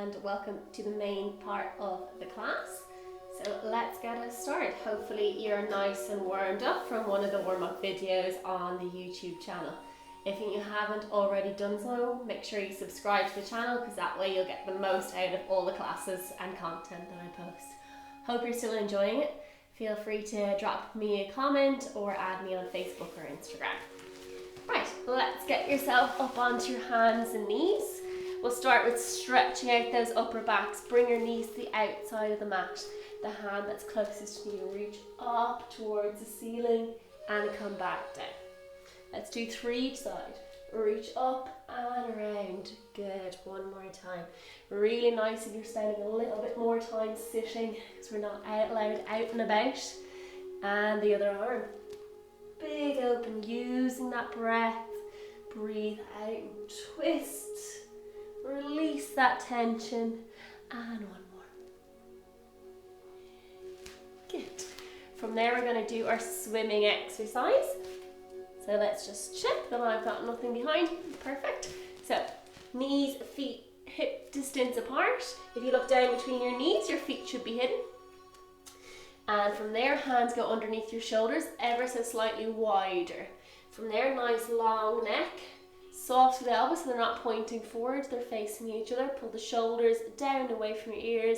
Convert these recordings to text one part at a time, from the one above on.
and welcome to the main part of the class. So let's get us started. Hopefully you're nice and warmed up from one of the warm-up videos on the YouTube channel. If you haven't already done so, make sure you subscribe to the channel because that way you'll get the most out of all the classes and content that I post. Hope you're still enjoying it. Feel free to drop me a comment or add me on Facebook or Instagram. Right, let's get yourself up onto your hands and knees. We'll start with stretching out those upper backs. Bring your knees to the outside of the mat. The hand that's closest to you, reach up towards the ceiling and come back down. Let's do 3 each side. Reach up and around. Good, one more time. Really nice if you're spending a little bit more time sitting because we're not out loud, out and about. And the other arm. Big open, using that breath. Breathe out, twist. Release that tension, and one more. Good. From there, we're going to do our swimming exercise. So let's just check that I've got nothing behind. Perfect. So knees, feet, hip distance apart. If you look down between your knees, your feet should be hidden. And from there, hands go underneath your shoulders, ever so slightly wider. From there, nice long neck. Soft with the elbows so they're not pointing forward, they're facing each other. Pull the shoulders down away from your ears.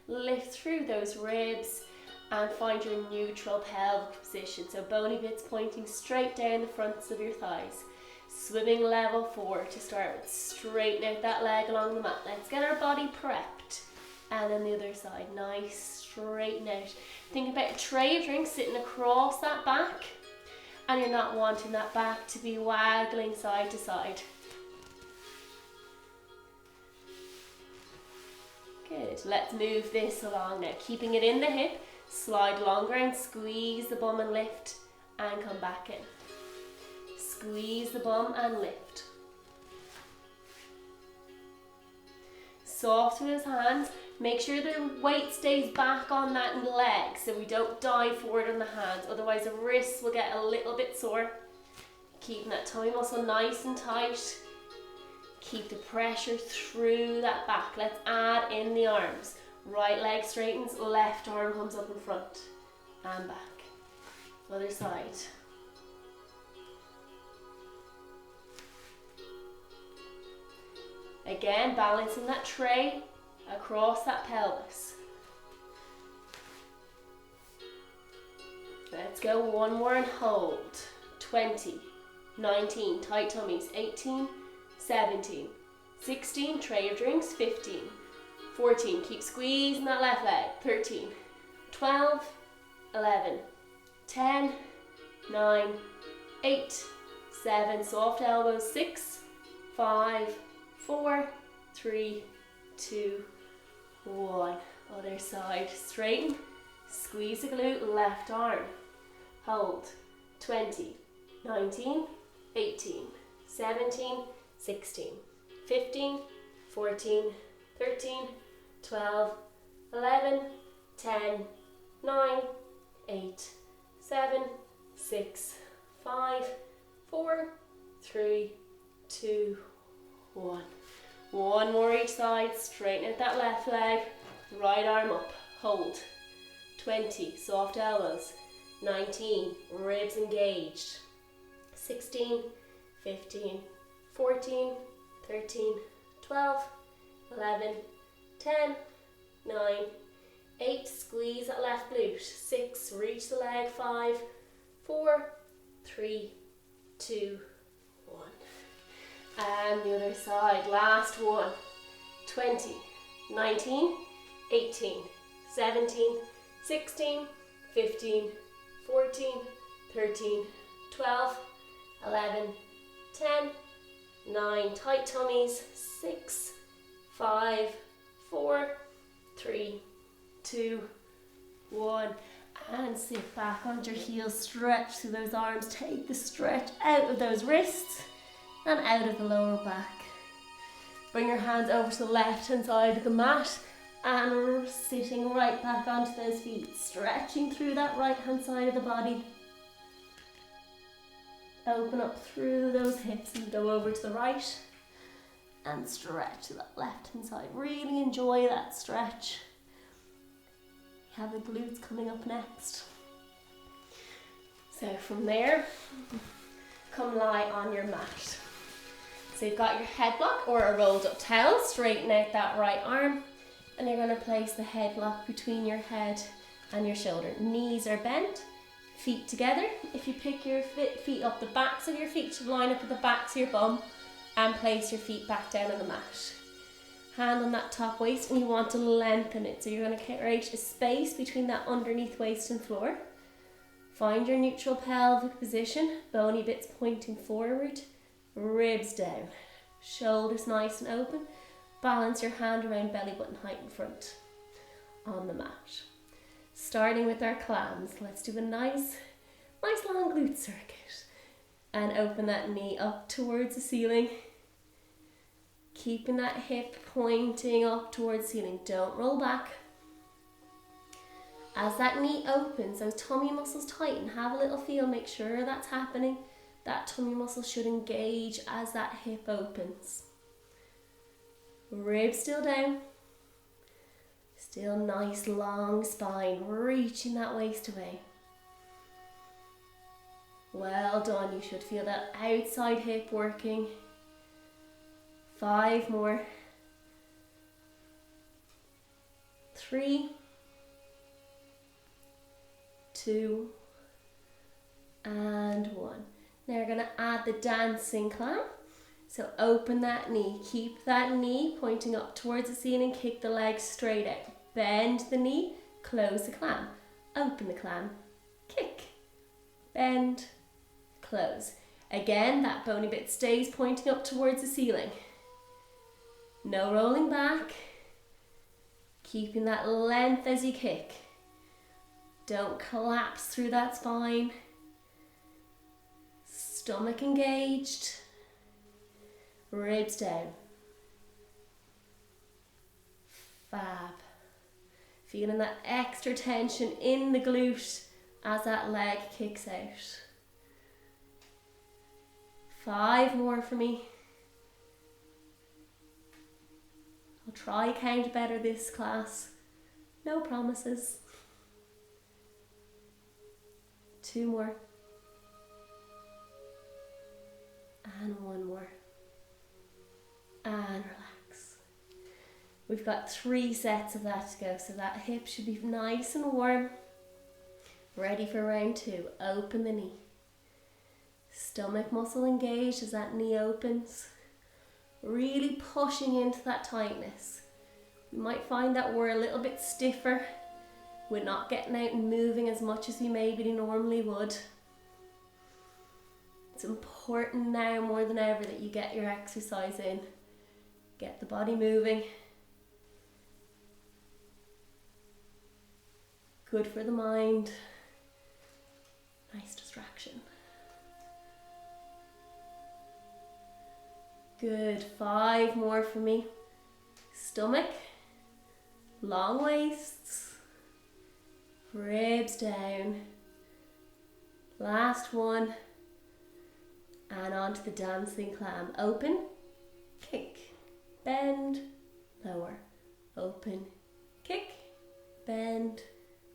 Lift through those ribs and find your neutral pelvic position. So bony bits pointing straight down the fronts of your thighs. Swimming level 4 to start with. Straighten out that leg along the mat. Let's get our body prepped. And then the other side, nice, straighten out. Think about a tray of drinks sitting across that back. And you're not wanting that back to be waggling side to side. Good, let's move this along now. Keeping it in the hip, slide longer and squeeze the bum and lift and come back in. Squeeze the bum and lift. Soft with those hands. Make sure the weight stays back on that leg so we don't dive forward on the hands. Otherwise the wrists will get a little bit sore. Keeping that tummy muscle nice and tight. Keep the pressure through that back. Let's add in the arms. Right leg straightens, left arm comes up in front and back. Other side. Again, balancing that tray across that pelvis. Let's go one more and hold. 20, 19, tight tummies, 18, 17, 16, tray of drinks, 15, 14, keep squeezing that left leg, 13, 12, 11, 10, 9, 8, 7, soft elbows, 6, 5, 4, 3, 2, 1. Other side, straighten, squeeze the glute, left arm, hold, 20, 19, 18, 17, 16, 15, 14, 13, 12, 11, 10, 9, 8, 7, 6, 5, 4, 3, 2, 1. One more each side, straighten out that left leg, right arm up, hold. 20, soft elbows. 19, ribs engaged. 16, 15, 14, 13, 12, 11, 10, 9, 8, squeeze that left glute. 6, reach the leg. 5, 4, 3, 2, 1. And the other side, last one. 20, 19, 18, 17, 16, 15, 14, 13, 12, 11, 10, 9, tight tummies, 6, 5, 4, 3, 2, 1. And sit back onto your heels, stretch through those arms, take the stretch out of those wrists and out of the lower back. Bring your hands over to the left hand side of the mat and sitting right back onto those feet, stretching through that right hand side of the body. Open up through those hips and go over to the right. And stretch to that left hand side. Really enjoy that stretch. You have the glutes coming up next. So from there, come lie on your mat. So you've got your head block or a rolled up towel, straighten out that right arm, and you're going to place the head block between your head and your shoulder. Knees are bent, feet together. If you pick your feet up, the backs of your feet should line up with the backs of your bum, and place your feet back down on the mat. Hand on that top waist, and you want to lengthen it. So you're going to create a space between that underneath waist and floor. Find your neutral pelvic position, bony bits pointing forward, ribs down, shoulders nice and open. Balance your hand around belly button height in front on the mat. Starting with our clams, let's do a nice long glute circuit. And open that knee up towards the ceiling. Keeping that hip pointing up towards the ceiling. Don't roll back. As that knee opens, those tummy muscles tighten. Have a little feel, make sure that's happening. That tummy muscle should engage as that hip opens. Ribs still down. Still nice long spine, reaching that waist away. Well done, you should feel that outside hip working. 5 more. 3, 2, and 1. Now we're going to add the dancing clam. So open that knee, keep that knee pointing up towards the ceiling, kick the legs straight out. Bend the knee, close the clam. Open the clam, kick, bend, close. Again, that bony bit stays pointing up towards the ceiling. No rolling back. Keeping that length as you kick. Don't collapse through that spine. Stomach engaged. Ribs down. Fab. Feeling that extra tension in the glute as that leg kicks out. 5 more for me. I'll try count better this class. No promises. 2 more. And 1 more. And relax. We've got 3 sets of that to go, so that hip should be nice and warm. Ready for round 2. Open the knee. Stomach muscle engaged as that knee opens. Really pushing into that tightness. You might find that we're a little bit stiffer. We're not getting out and moving as much as we maybe normally would. It's important now more than ever that you get your exercise in. Get the body moving. Good for the mind. Nice distraction. Good, 5 more for me. Stomach, long waists, ribs down. Last one. And onto the dancing clam. Open, kick, bend, lower. Open, kick, bend,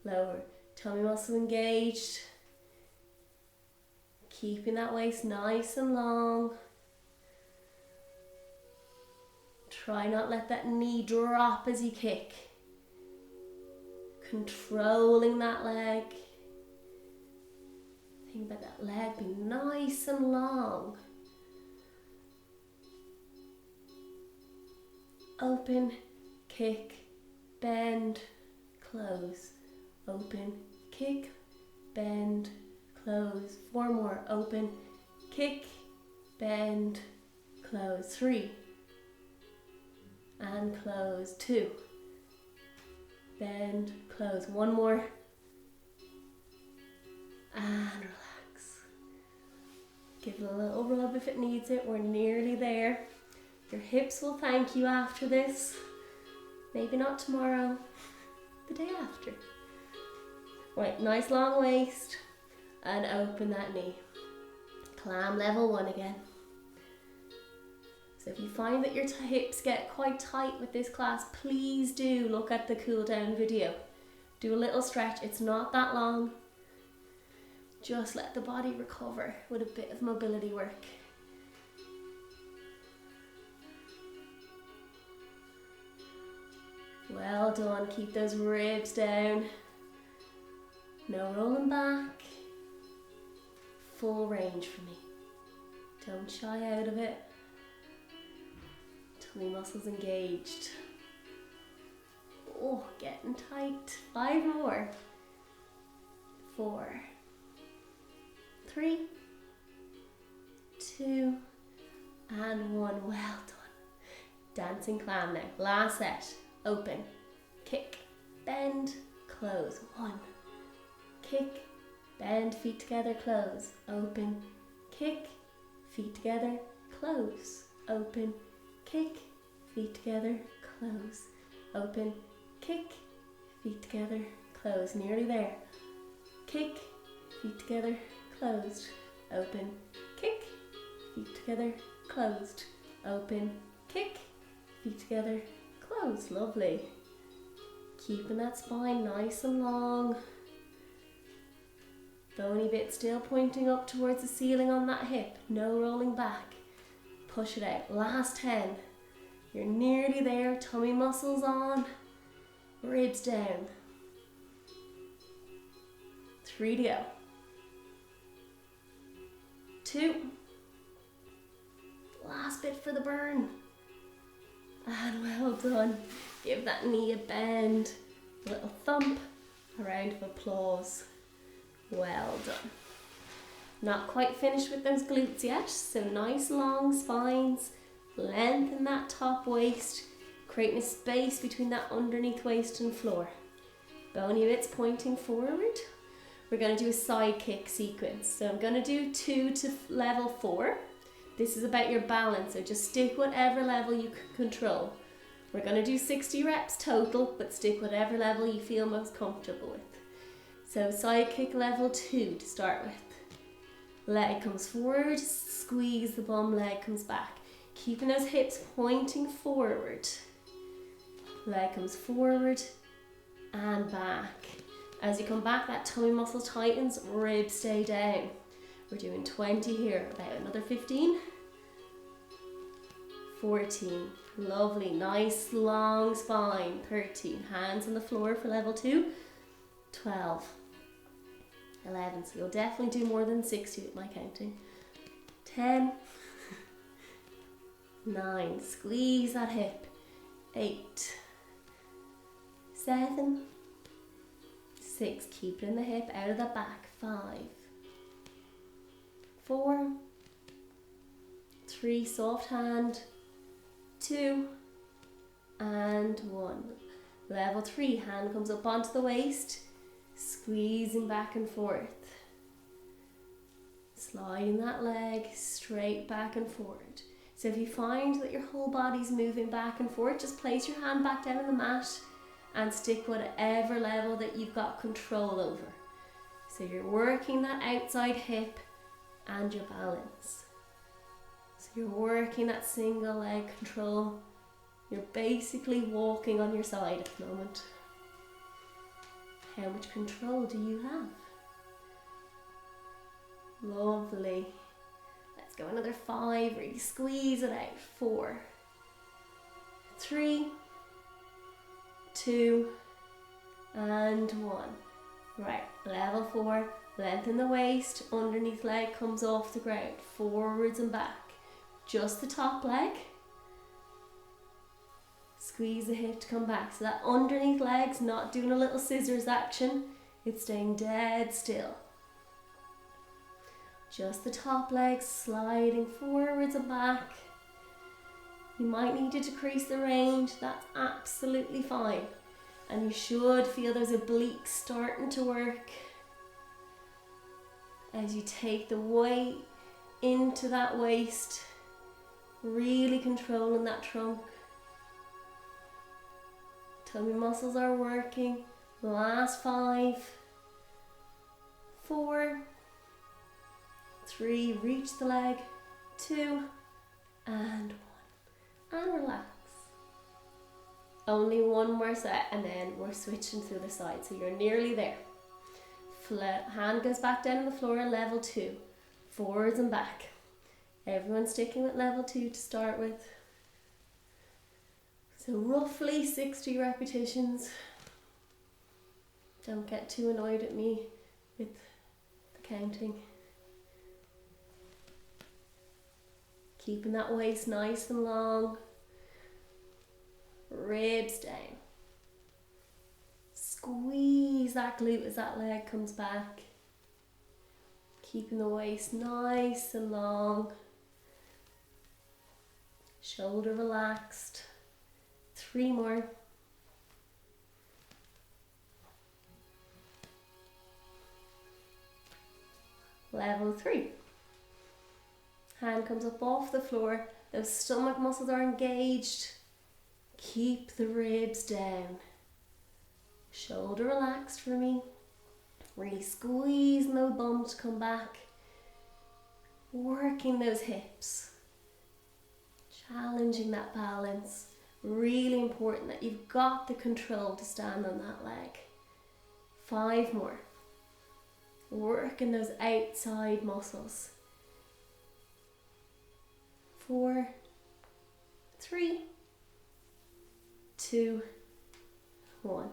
lower. Tummy muscle engaged. Keeping that waist nice and long. Try not let that knee drop as you kick. Controlling that leg. Think about that leg being nice and long. Open, kick, bend, close. Open, kick, bend, close. 4 more. Open, kick, bend, close. 3. And close. 2. Bend, close. 1 more. And relax. Give it a little rub if it needs it. We're nearly there. Your hips will thank you after this. Maybe not tomorrow, the day after. Right, nice long waist. And open that knee. Clam level 1 again. So if you find that your hips get quite tight with this class, please do look at the cool down video. Do a little stretch, it's not that long. Just let the body recover with a bit of mobility work. Well done, keep those ribs down. No rolling back. Full range for me. Don't shy out of it. Tummy muscles engaged. Oh, getting tight. 5 more. 4, 3, 2, and 1. Well done. Dancing clam now. Last set. Open. Kick. Bend. Close. 1. Kick. Bend. Feet together. Close. Open. Kick. Feet together. Close. Open. Kick. Feet together. Close. Open. Kick. Feet together. Close. Nearly there. Kick. Feet together. Closed. Open. Kick. Feet together. Closed. Open. Kick. Feet together. Closed. Lovely. Keeping that spine nice and long. Bony bit still pointing up towards the ceiling on that hip. No rolling back. Push it out. Last 10. You're nearly there. Tummy muscles on. Ribs down. 3 to go. 2. Last bit for the burn. And well done. Give that knee a bend. A little thump. A round of applause. Well done. Not quite finished with those glutes yet, so nice long spines. Lengthen that top waist, creating a space between that underneath waist and floor. Bony bits pointing forward. We're going to do a side kick sequence. So I'm going to do 2 to level 4. This is about your balance, so just stick whatever level you can control. We're going to do 60 reps total, but stick whatever level you feel most comfortable with. So side kick level 2 to start with. Leg comes forward, squeeze the bum, leg comes back. Keeping those hips pointing forward. Leg comes forward and back. As you come back, that tummy muscle tightens, ribs stay down. We're doing 20 here, about another 15. 14, lovely, nice long spine. 13, hands on the floor for level 2. 12, 11, so you'll definitely do more than 60 with my counting. 10, 9, squeeze that hip. 8, 7, 6, keep it in the hip, out of the back. 5, 4, 3, soft hand. 2, and 1. Level 3, hand comes up onto the waist, squeezing back and forth. Sliding that leg straight back and forward. So if you find that your whole body's moving back and forth, just place your hand back down on the mat and stick whatever level that you've got control over. So you're working that outside hip and your balance. So you're working that single leg control. You're basically walking on your side at the moment. How much control do you have? Lovely. Let's go another 5. Really squeeze it out. 4, 3, 2, and 1. Right, level 4. Lengthen the waist. Underneath leg comes off the ground. Forwards and back. Just the top leg. Squeeze the hip to come back. So that underneath leg's not doing a little scissors action. It's staying dead still. Just the top leg sliding forwards and back. You might need to decrease the range. That's absolutely fine. And you should feel those obliques starting to work as you take the weight into that waist. Really controlling that trunk. Tummy muscles are working. Last 5, 4, 3, reach the leg, 2, and 1. and relax. Only one more set and then we're switching to the side, so you're nearly there. Hand goes back down on the floor, level 2. Forwards and back. Everyone's sticking with level 2 to start with. So roughly 60 repetitions. Don't get too annoyed at me with the counting. Keeping that waist nice and long. Ribs down. Squeeze that glute as that leg comes back. Keeping the waist nice and long. Shoulder relaxed. 3 more. Level 3. Hand comes up off the floor. Those stomach muscles are engaged. Keep the ribs down. Shoulder relaxed for me. Really squeezing those bums to come back. Working those hips. Challenging that balance. Really important that you've got the control to stand on that leg. 5 more. Working those outside muscles. 4, 3, 2, 1.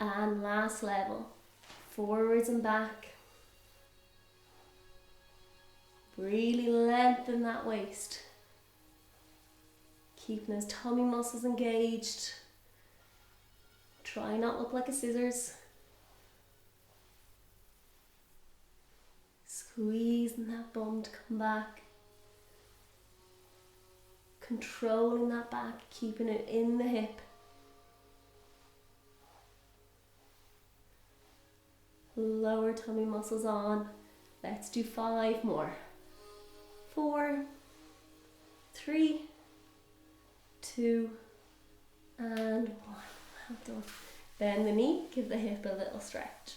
And last level. Forwards and back. Really lengthen that waist. Keeping those tummy muscles engaged. Try not look like a scissors. Squeezing that bum to come back. Controlling that back, keeping it in the hip. Lower tummy muscles on. Let's do 5 more. 4, 3, 2, and 1. Well done. Bend the knee, give the hip a little stretch.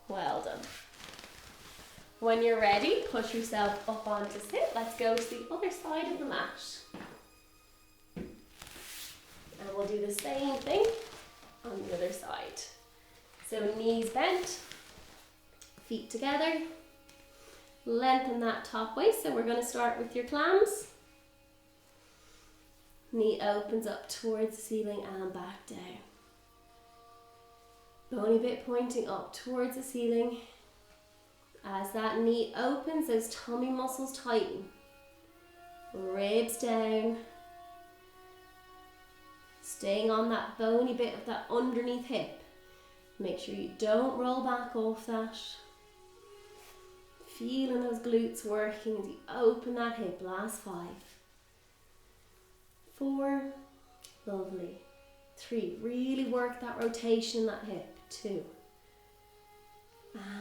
Well done. When you're ready, push yourself up onto sit. Let's go to the other side of the mat. And we'll do the same thing on the other side. So knees bent, feet together. Lengthen that top waist. So we're going to start with your clams. Knee opens up towards the ceiling and back down. Bony bit pointing up towards the ceiling. As that knee opens, those tummy muscles tighten. Ribs down. Staying on that bony bit of that underneath hip. Make sure you don't roll back off that. Feeling those glutes working as you open that hip. Last 5. 4. Lovely. 3. Really work that rotation in that hip. 2.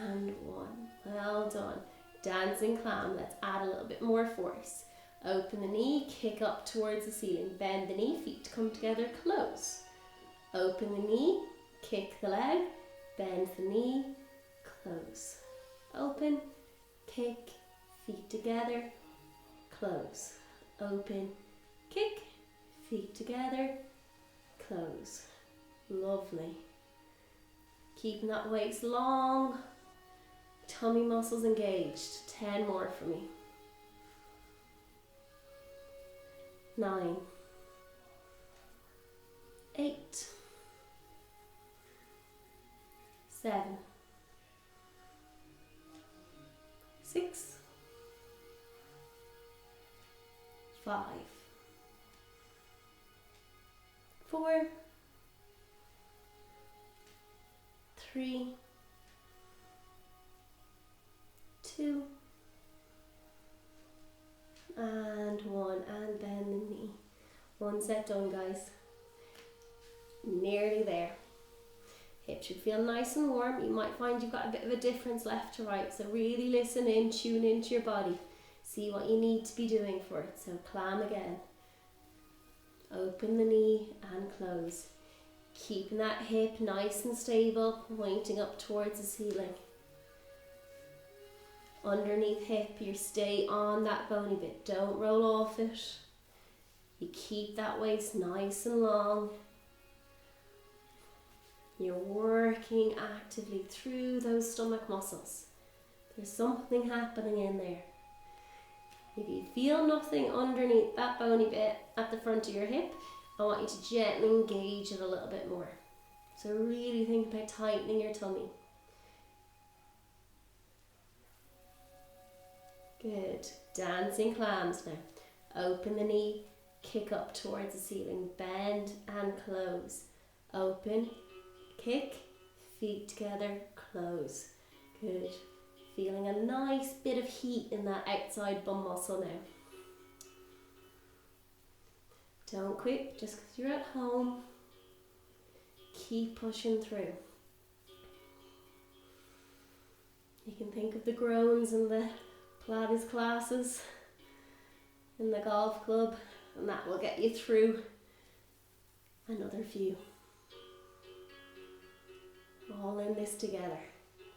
And 1. Well done. Dancing clam. Let's add a little bit more force. Open the knee, kick up towards the ceiling. Bend the knee, feet come together, close. Open the knee, kick the leg, bend the knee, close. Open, kick, feet together, close. Open, kick, feet together, close. Lovely. Keeping that waist long, tummy muscles engaged. 10 more for me. 9, 8, 7, 6, 5, 4, 3, 2, and 1, and bend the knee. 1 set done, guys. Nearly there. Hips should feel nice and warm. You might find you've got a bit of a difference left to right, so really listen in, tune into your body. See what you need to be doing for it. So clam again. Open the knee and close. Keeping that hip nice and stable, pointing up towards the ceiling. Underneath hip, you stay on that bony bit. Don't roll off it. You keep that waist nice and long. You're working actively through those stomach muscles. There's something happening in there. If you feel nothing underneath that bony bit at the front of your hip, I want you to gently engage it a little bit more. So really think about tightening your tummy. Good. Dancing clams now. Open the knee, kick up towards the ceiling, bend and close. Open, kick, feet together, close. Good. Feeling a nice bit of heat in that outside bum muscle now. Don't quit just because you're at home. Keep pushing through. You can think of the groans in the Pilates classes in the golf club, and that will get you through another few. All in this together.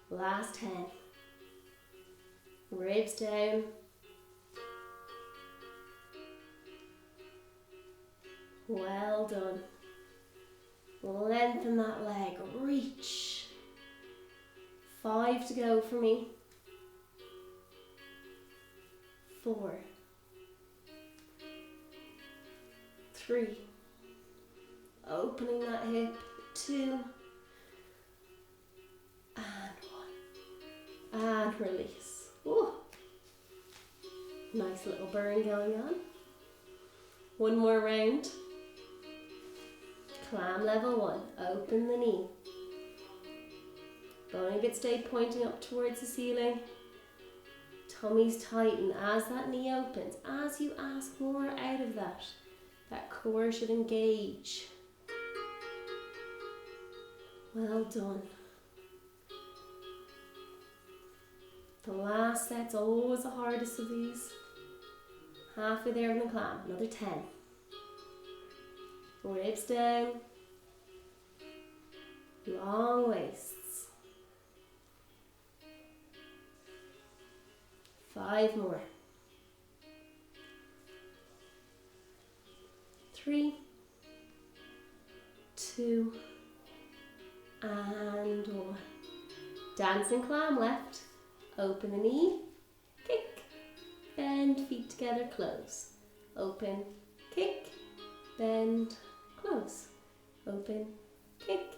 Last 10. Ribs down. Well done. Lengthen that leg. Reach. 5 to go for me. 4. 3. Opening that hip. 2. And 1. And release. Ooh. Nice little burn going on. One more round. Clam level 1. Open the knee. Bony bit stay pointing up towards the ceiling. Tummy's tighten as that knee opens. As you ask more out of that, that core should engage. Well done. The last set's always the hardest of these. Halfway there in the clam. Another 10. Ribs down. Long waists. 5 more. 3, 2, and 1. Dancing clam left. Open the knee, kick, bend, feet together, close. Open, kick, bend, close. Open, kick,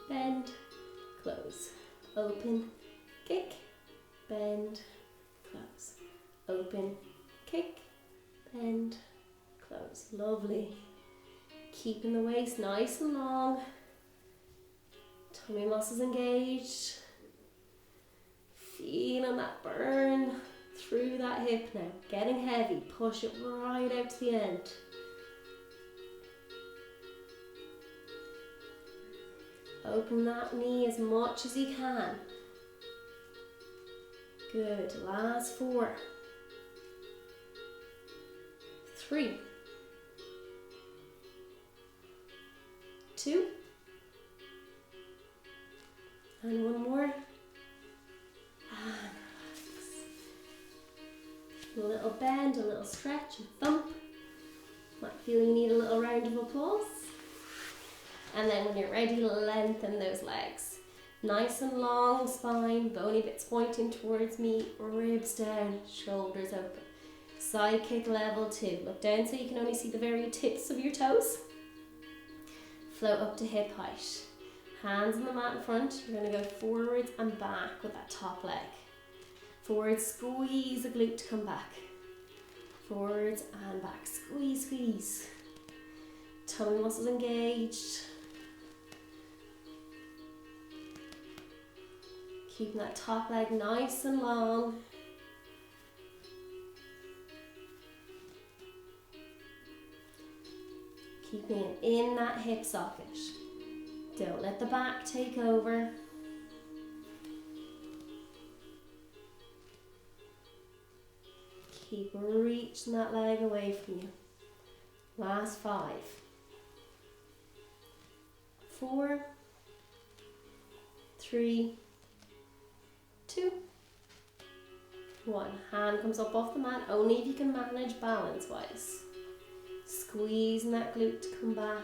bend, close. Open, kick, bend, close. Open, kick, bend, close. Lovely. Keeping the waist nice and long. Tummy muscles engaged. Feeling that burn through that hip now. Getting heavy. Push it right out to the end. Open that knee as much as you can. Good. Last 4. 3. 2. And 1 more. And relax. A little bend, a little stretch and thump. Might feel you need a little round of applause. And then when you're ready, lengthen those legs. Nice and long spine, bony bits pointing towards me, ribs down, shoulders open. Side kick level 2. Look down so you can only see the very tips of your toes. Float up to hip height. Hands on the mat in front. You're going to go forwards and back with that top leg. Forward, squeeze the glute to come back. Forwards and back. Squeeze, squeeze. Tummy muscles engaged. Keeping that top leg nice and long. Keeping it in that hip socket. Don't let the back take over. Keep reaching that leg away from you. Last 5. 4, 3, 2, 1. Hand comes up off the mat, only if you can manage balance-wise. Squeezing that glute to come back.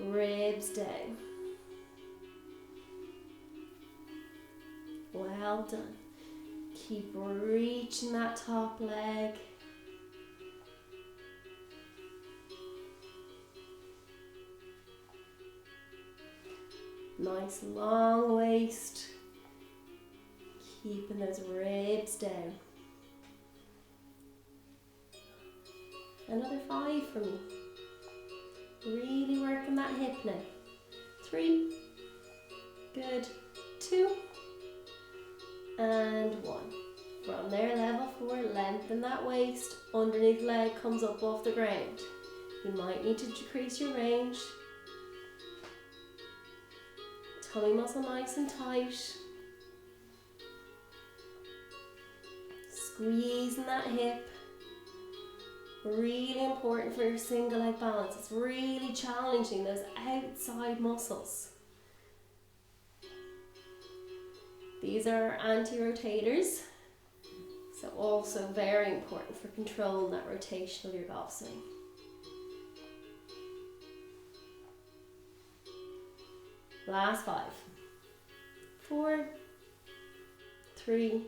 Ribs down. Well done. Keep reaching that top leg. Nice long waist. Keeping those ribs down. Another 5 for me. Really working that hip now. 3. Good. 2. And 1. From there, level 4, lengthen that waist. Underneath leg comes up off the ground. You might need to decrease your range. Tummy muscle nice and tight. Squeezing that hip. Really important for your single leg balance. It's really challenging those outside muscles. These are anti-rotators, so also very important for controlling that rotation of your golf swing. Last 5. 4, 3,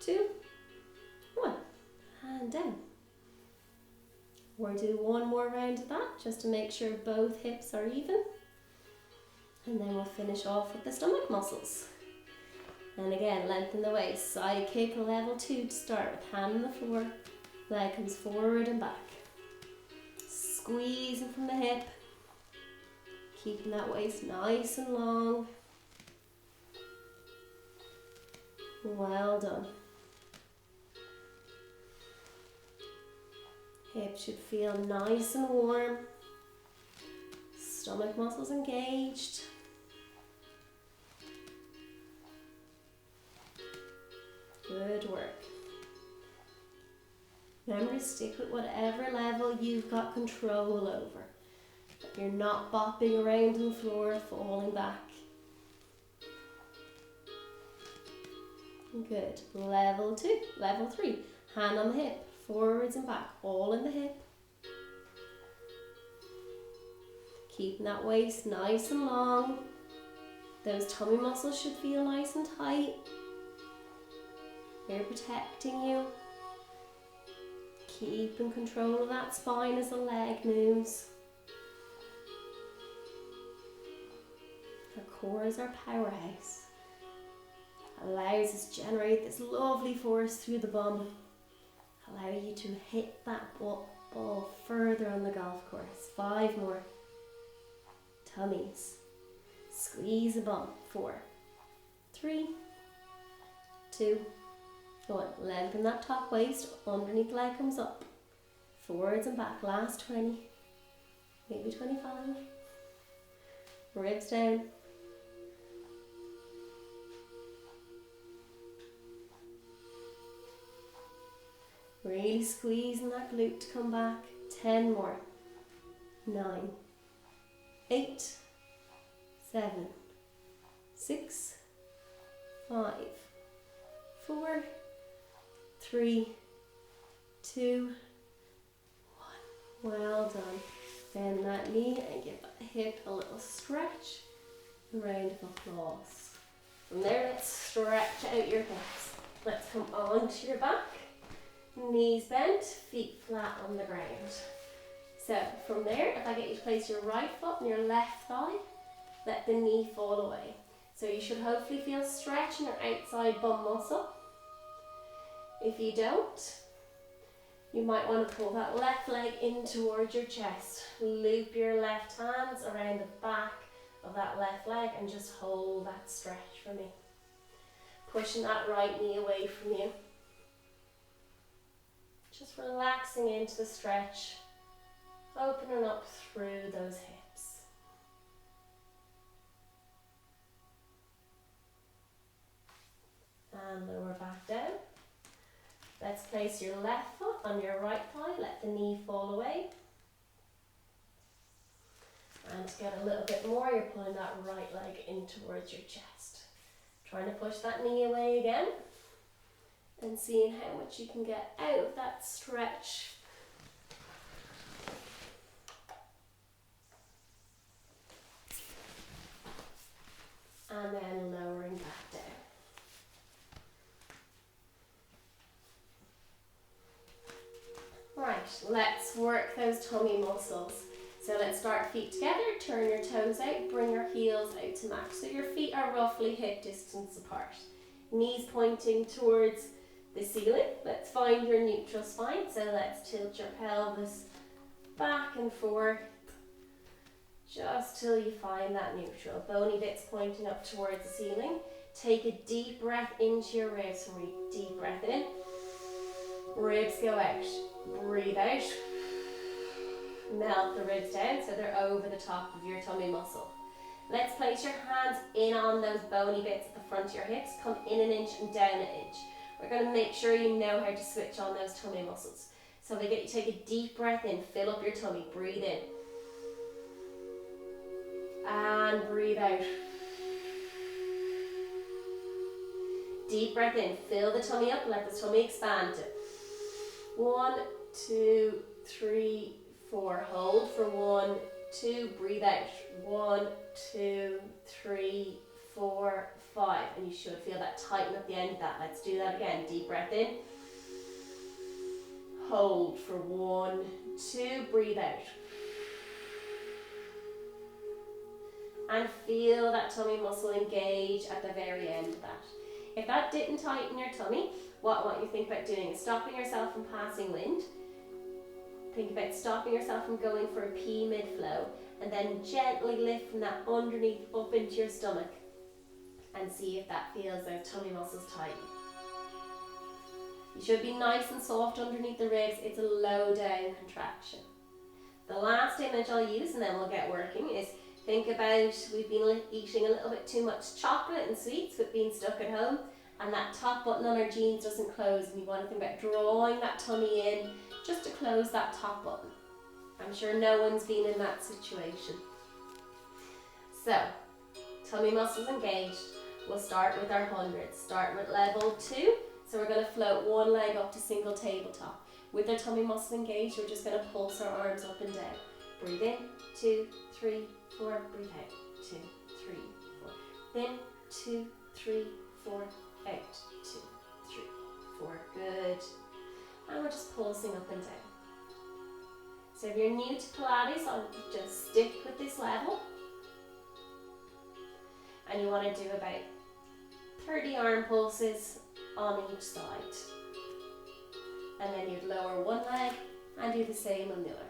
2, 1. And down. We'll do one more round of that just to make sure both hips are even. And then we'll finish off with the stomach muscles. And again, lengthen the waist. Side kick, level 2 to start with. Hand on the floor. Leg comes forward and back. Squeezing from the hip. Keeping that waist nice and long. Well done. Hips should feel nice and warm. Stomach muscles engaged. Good work. Remember to stick with whatever level you've got control over. That you're not bopping around on the floor, falling back. Good. Level 2, level 3. Hand on the hip, forwards and back, all in the hip. Keeping that waist nice and long. Those tummy muscles should feel nice and tight. They're protecting you. Keep in control of that spine as the leg moves. Our core is our powerhouse. Allows us to generate this lovely force through the bum. Allow you to hit that ball further on the golf course. 5 more. Tummies. Squeeze the bum. 4, 3, 2, 1. Lengthen that top waist. Underneath leg comes up. Forwards and back. Last 20. Maybe 25. Ribs down. Really squeezing that glute to come back. 10 more. 9, 8, 7, 6, 5, 4, 3, 2, 1. Well done. Bend that knee and give that hip a little stretch. A round of applause. From there, let's stretch out your hips. Let's come onto your back. Knees bent, feet flat on the ground. So from there, if I get you to place your right foot on your left thigh, let the knee fall away. So you should hopefully feel stretch in your outside bum muscle. If you don't, you might want to pull that left leg in towards your chest. Loop your left hands around the back of that left leg and just hold that stretch for me. Pushing that right knee away from you. Just relaxing into the stretch, opening up through those hips. And lower back down. Let's place your left foot on your right thigh, let the knee fall away. And to get a little bit more, you're pulling that right leg in towards your chest. Trying to push that knee away again. And seeing how much you can get out of that stretch. work those tummy muscles. So let's start feet together, turn your toes out, bring your heels out to match. So your feet are roughly hip distance apart. Knees pointing towards the ceiling. Let's find your neutral spine. So let's tilt your pelvis back and forth, just till you find that neutral. Bony bits pointing up towards the ceiling. Take a deep breath into your ribs. Deep breath in. Ribs go out. Breathe out. Melt the ribs down so they're over the top of your tummy muscle. Let's place your hands in on those bony bits at the front of your hips. Come in an inch and down an inch. We're going to make sure you know how to switch on those tummy muscles. So we get you take a deep breath in, fill up your tummy, breathe in. And breathe out. Deep breath in, fill the tummy up, let the tummy expand. 1, 2, 3, 4. Hold for 1, 2, breathe out. 1, 2, 3, 4, 5. And you should feel that tighten at the end of that. Let's do that again. Deep breath in. Hold for 1, 2, breathe out. And feel that tummy muscle engage at the very end of that. If that didn't tighten your tummy, what I want you to think about doing is stopping yourself from passing wind. Think about stopping yourself from going for a pee mid-flow, and then gently lifting that underneath up into your stomach and see if that feels those tummy muscles tighten. You should be nice and soft underneath the ribs. It's a low down contraction. The last image I'll use, and then we'll get working, is think about we've been eating a little bit too much chocolate and sweets with being stuck at home, and that top button on our jeans doesn't close, and you want to think about drawing that tummy in just to close that top button. I'm sure no one's been in that situation. So, tummy muscles engaged. We'll start with our hundreds. Start with level 2. So we're going to float one leg up to single tabletop. With our tummy muscles engaged, we're just going to pulse our arms up and down. Breathe in, 2, 3, 4. Breathe out, 2, 3, 4. In, 2, 3, 4. Out, 2, 3, 4. Good. And we're just pulsing up and down. So if you're new to Pilates, I'll just stick with this level. And you want to do about 30 arm pulses on each side. And then you'd lower one leg and do the same on the other.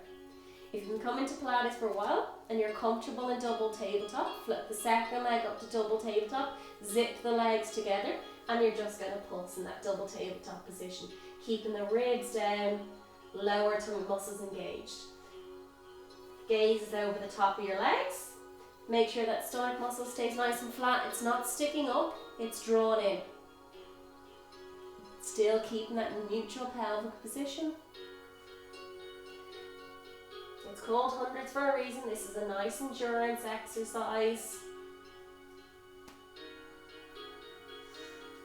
If you can come into Pilates for a while and you're comfortable in double tabletop, flip the second leg up to double tabletop, zip the legs together, and you're just going to pulse in that double tabletop position. Keeping the ribs down, lower tummy muscles engaged. Gaze is over the top of your legs. Make sure that stomach muscle stays nice and flat. It's not sticking up, it's drawn in. Still keeping that neutral pelvic position. It's called hundreds for a reason. This is a nice endurance exercise.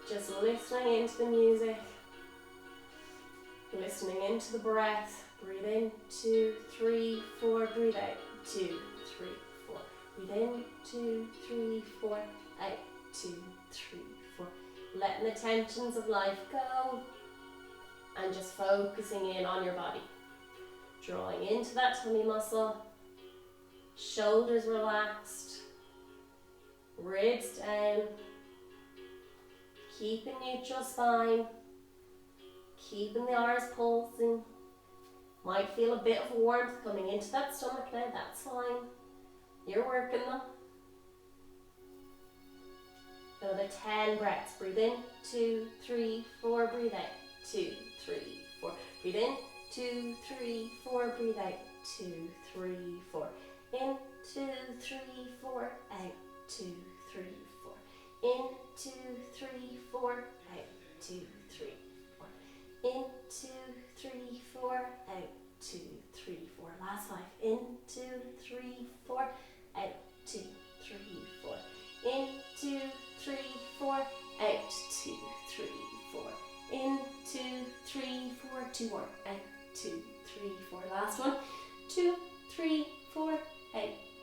Just listening into the music. Listening into the breath. Breathe in, 2, 3, 4. Breathe out, 2, 3, 4. Breathe in, 2, 3, 4. Out, 2, 3, 4. Letting the tensions of life go and just focusing in on your body. Drawing into that tummy muscle. Shoulders relaxed. Ribs down. Keeping neutral spine. Keeping the R's pulsing. Might feel a bit of warmth coming into that stomach now, that's fine. You're working them. Another 10 breaths. Breathe in, 2, 3, 4. Breathe out, 2, 3, 4. Breathe in, 2, 3, 4. Breathe out, 2, 3, 4. In, 2, 3, 4. Out, 2, 3, 4. In, 2, 3, 4. Out, 2, 3, 4. In, 2, 3, 4. Out, 2, 3, 4. Last 5. In, 2, 3, 4. Out, 2, 3, 4. In, 2, 3, 4. Out, 2, 3, 4. In, 2, 3, 4. 2 more. Out, 2, 3, 4. Last one. 2, 3, 4. Out,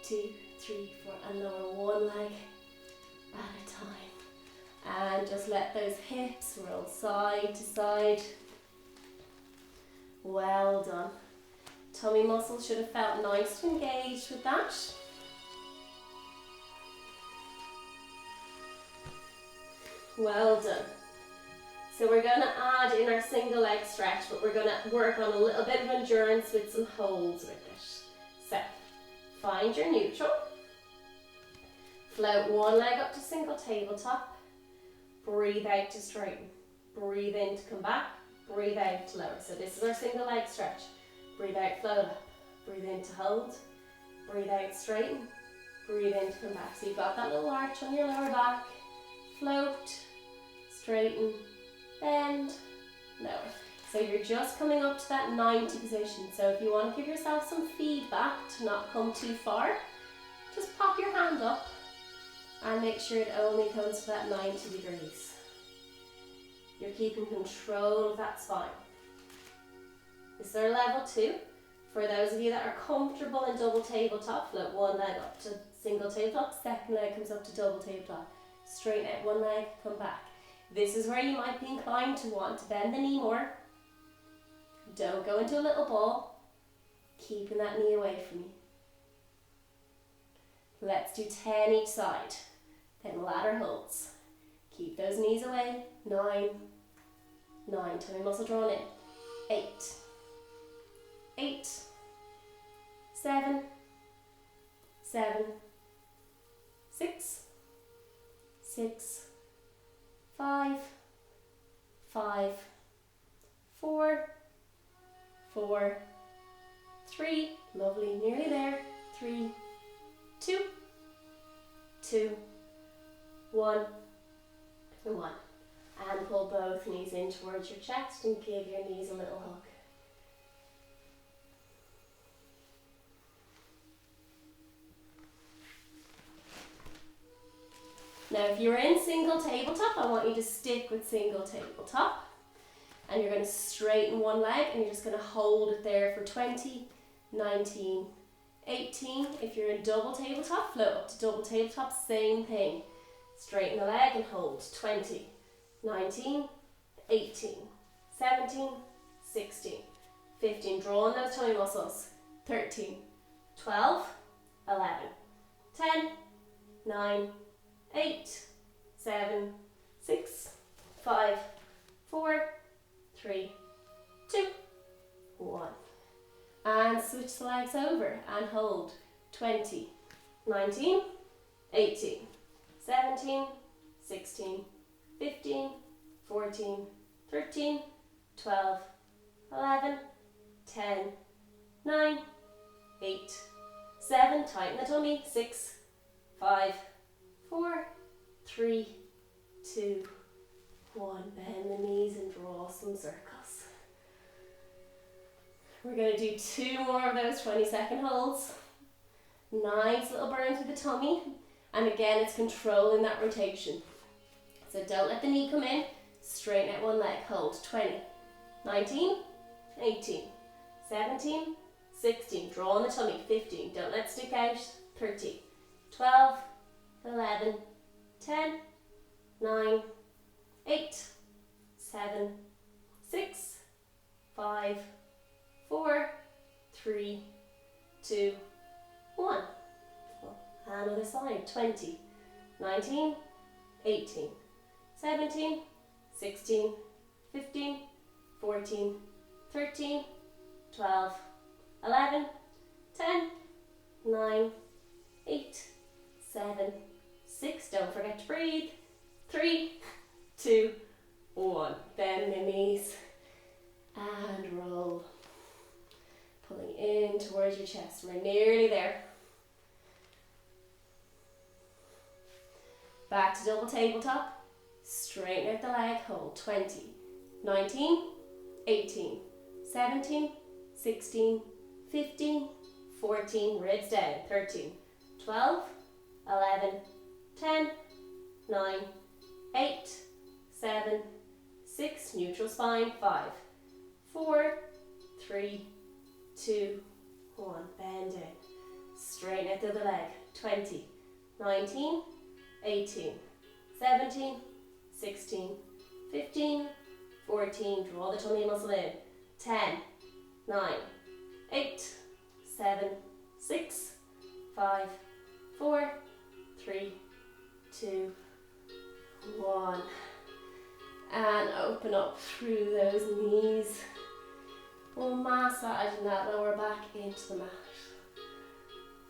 2, 3, 4. And lower one leg at a time. And just let those hips roll side to side. Well done. Tummy muscles should have felt nice and engaged with that. Well done. So we're going to add in our single leg stretch, but we're going to work on a little bit of endurance with some holds with it. So, find your neutral. Float one leg up to single tabletop. Breathe out to straighten. Breathe in to come back. Breathe out to lower. So this is our single leg stretch. Breathe out, float up. Breathe in to hold. Breathe out, straighten. Breathe in to come back. So you've got that little arch on your lower back. Float, straighten, bend, lower. So you're just coming up to that 90 position. So if you want to give yourself some feedback to not come too far, just pop your hand up and make sure it only comes to that 90 degrees. You're keeping control of that spine. This is our level 2. For those of you that are comfortable in double tabletop, float one leg up to single tabletop, second leg comes up to double tabletop. Straighten out one leg, come back. This is where you might be inclined to want to bend the knee more. Don't go into a little ball, keeping that knee away from you. Let's do 10 each side. Then ladder holds. Keep those knees away. 9, tummy muscle drawn in. 8, 8, 7, 6, 5, 4, 3, lovely, nearly there. 3, 2, 1, 1. And pull both knees in towards your chest and give your knees a little hug. Now if you're in single tabletop, I want you to stick with single tabletop. And you're going to straighten one leg and you're just going to hold it there for 20, 19, 18. If you're in double tabletop, float up to double tabletop, same thing. Straighten the leg and hold. 20, 19, 18, 17, 16, 15. Draw on those tummy muscles. 13, 12, 11, 10, 9, 8, 7, 6, 5, 4, 3, 2, 1. And switch the legs over and hold. 20, 19, 18, 17, 16, 15, 14, 13, 12, 11, 10, 9, 8, 7, tighten the tummy, 6, 5, 4, 3, 2, 1. Bend the knees and draw some circles. We're going to do 2 more of those 20-second holds. Nice little burn through the tummy. And again, it's controlling that rotation. So don't let the knee come in. Straighten out one leg. Hold. 20, 19, 18, 17, 16. Draw on the tummy. 15. Don't let it stick out. 13, 12, 11, 10, 9, 8, 7, 6, 5, 4, 3, 2, 1. And other side. 20, 19, 18, 17, 16, 15, 14, 13, 12, 11, 10, 9, 8, 7, 6. Don't forget to breathe. 3, 2, 1. Bend the knees and roll. Pulling in towards your chest. We're nearly there. Back to double tabletop. Straighten out the leg. Hold. 20, 19, 18, 17, 16, 15, 14. Ribs down. 13, 12, 11, 10, 9, 8, 7, 6. Neutral spine. 5, 4, 3, 2, 1. Bend in. Straighten out the other leg. 20, 19, 18, 17, 16, 15, 14. Draw the tummy muscle in. 10, 9, 8, 7, 6, 5, 4, 3, 2, 1. And open up through those knees. We'll massage that lower back into the mat.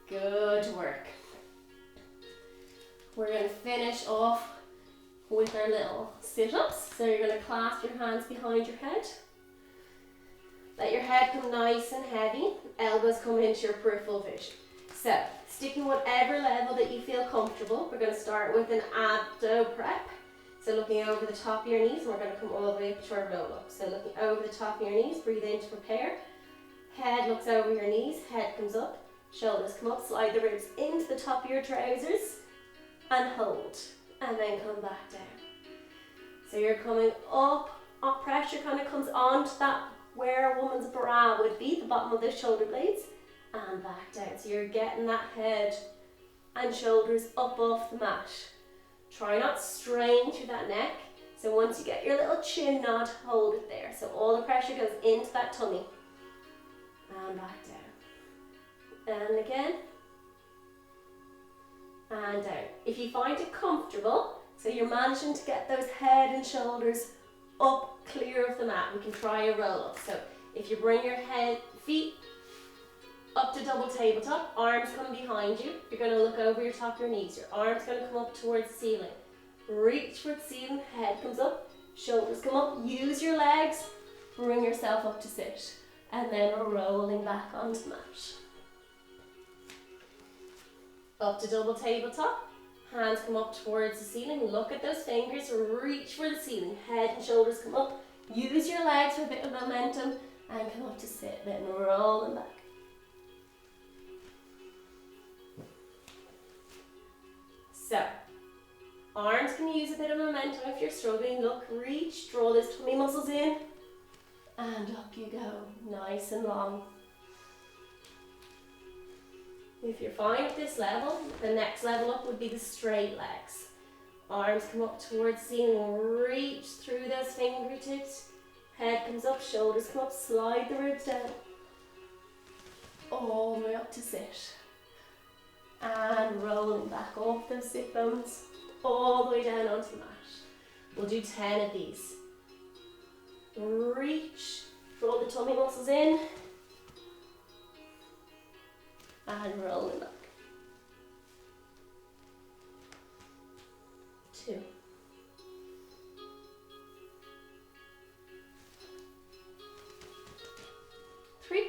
Good work. We're going to finish off with our little sit-ups. So you're going to clasp your hands behind your head. Let your head come nice and heavy. Elbows come into your peripheral vision. So, sticking whatever level that you feel comfortable. We're going to start with an abdo prep. So looking over the top of your knees, and we're going to come all the way up to our roll up. So looking over the top of your knees, breathe in to prepare. Head looks over your knees, head comes up, shoulders come up, slide the ribs into the top of your trousers, and hold. And then come back down. So you're coming up pressure kind of comes onto that where a woman's bra would be, the bottom of the shoulder blades, and back down. So you're getting that head and shoulders up off the mat. Try not strain through that neck. So once you get your little chin nod, hold it there. So all the pressure goes into that tummy. And back down. And again. And down. If you find it comfortable, so you're managing to get those head and shoulders up clear of the mat, we can try a roll up. So if you bring your feet up to double tabletop, arms come behind you, you're going to look over your top of your knees, your arms going to come up towards the ceiling. Reach for the ceiling, head comes up, shoulders come up, use your legs, bring yourself up to sit, and then we're rolling back onto the mat. Up to double tabletop. Hands come up towards the ceiling, look at those fingers, reach for the ceiling, head and shoulders come up, use your legs for a bit of momentum, and come up to sit, then roll them back. So, arms can use a bit of momentum if you're struggling, look, reach, draw those tummy muscles in, and up you go, nice and long. If you're fine at this level, the next level up would be the straight legs. Arms come up towards the ceiling, reach through those fingertips. Head comes up, shoulders come up, slide the ribs down. All the way up to sit. And rolling back off those sit bones, all the way down onto the mat. We'll do 10 of these. Reach, draw the tummy muscles in. And rolling back. 2. 3.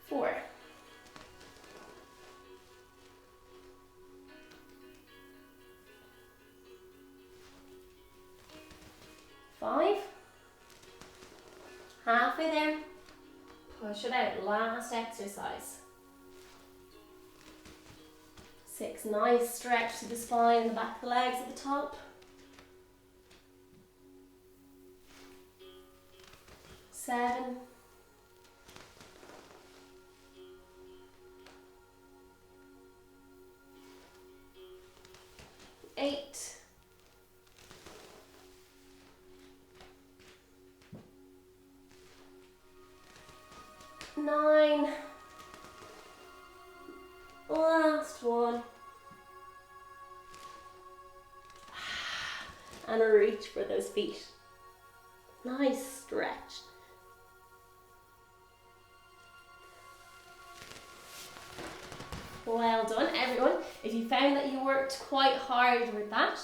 4. 5. Halfway there. Push it out. Last exercise. 6. Nice stretch to the spine and the back of the legs at the top. 7. 8. 9. Last one. And a reach for those feet. Nice stretch. Well done, everyone. If you found that you worked quite hard with that,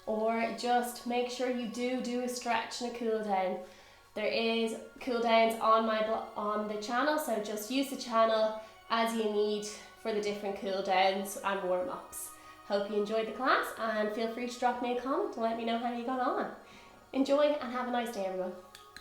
or just make sure you do a stretch and a cool down. There is cool downs on the channel, so just use the channel as you need for the different cool downs and warm ups. Hope you enjoyed the class, and feel free to drop me a comment to let me know how you got on. Enjoy and have a nice day, everyone.